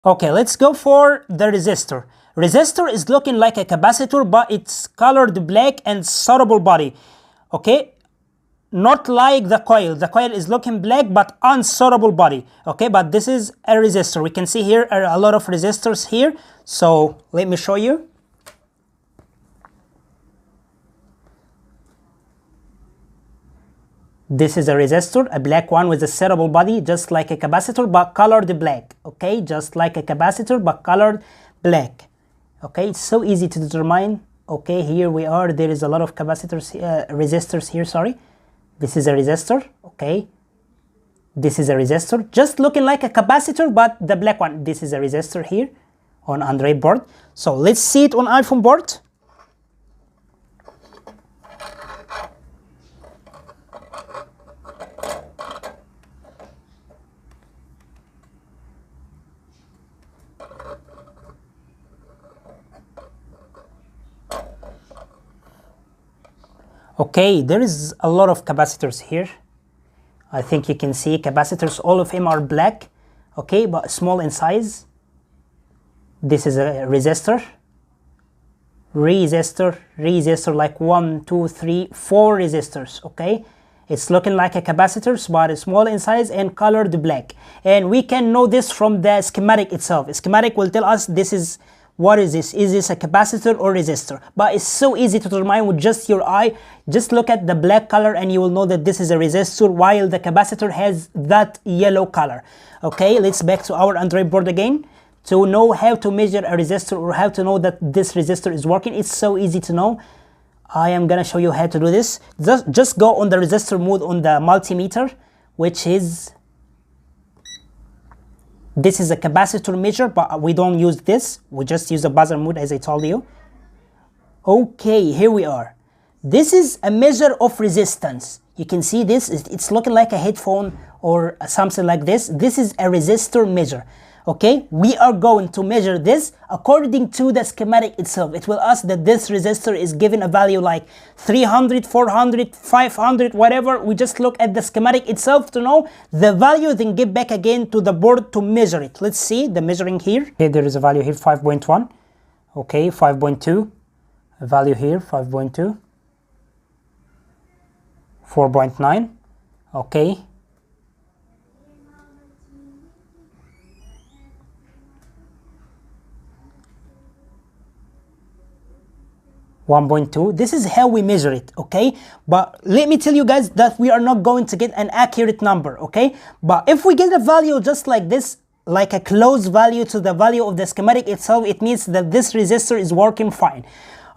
Okay, let's go for the resistor. Resistor is looking like a capacitor, but it's colored black and soluble body. Okay, not like the coil. The coil is looking black but unsoluble body. Okay, but this is a resistor. We can see here are a lot of resistors here. So let me show you. This is a resistor, a black one with a soluble body, just like a capacitor but colored black. Okay, just like a capacitor but colored black. Okay, it's so easy to determine. Okay, here we are. There is a lot of capacitors, resistors here. Sorry, this is a resistor. Okay, this is a resistor, just looking like a capacitor but the black one. This is a resistor here on Android board. So let's see it on iPhone board. Okay, there is a lot of capacitors here. I think you can see capacitors, all of them are black, okay, but small in size. This is a resistor, like 1, 2, 3, 4 resistors, okay. It's looking like a capacitors, but it's small in size and colored black. And we can know this from the schematic itself. The schematic will tell us this is, what is this? Is this a capacitor or resistor? But it's so easy to determine with just your eye. Just look at the black color and you will know that this is a resistor, while the capacitor has that yellow color. Okay, let's back to our Android board again. To know how to measure a resistor or how to know that this resistor is working, it's so easy to know. I am gonna show you how to do this. Just go on the resistor mode on the multimeter, which is, this is a capacitor measure, but we don't use this. We just use the buzzer mode as I told you. Okay, here we are. This is a measure of resistance. You can see this, it's looking like a headphone or something like this. This is a resistor measure. Okay, we are going to measure this according to the schematic itself. It will ask that this resistor is given a value like 300, 400, 500, whatever. We just look at the schematic itself to know the value, then get back again to the board to measure it. Let's see the measuring here. Okay, there is a value here, 5.1. Okay, 5.2. A value here, 5.2. 4.9. Okay. 1.2. This is how we measure it, okay? But let me tell you guys that we are not going to get an accurate number, okay? But if we get a value just like this, like a close value to the value of the schematic itself, it means that this resistor is working fine,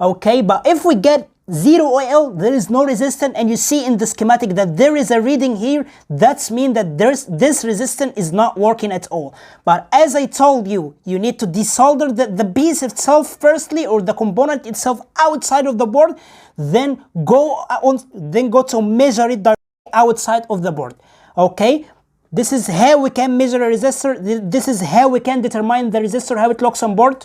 okay? But if we get 0 OL, there is no resistance, and you see in the schematic that there is a reading here, that's mean that this resistance is not working at all. But as I told you, you need to desolder the piece itself firstly, or the component itself outside of the board, then go to measure it outside of the board. Okay, this is how we can measure a resistor. This is how we can determine the resistor, how it looks on board.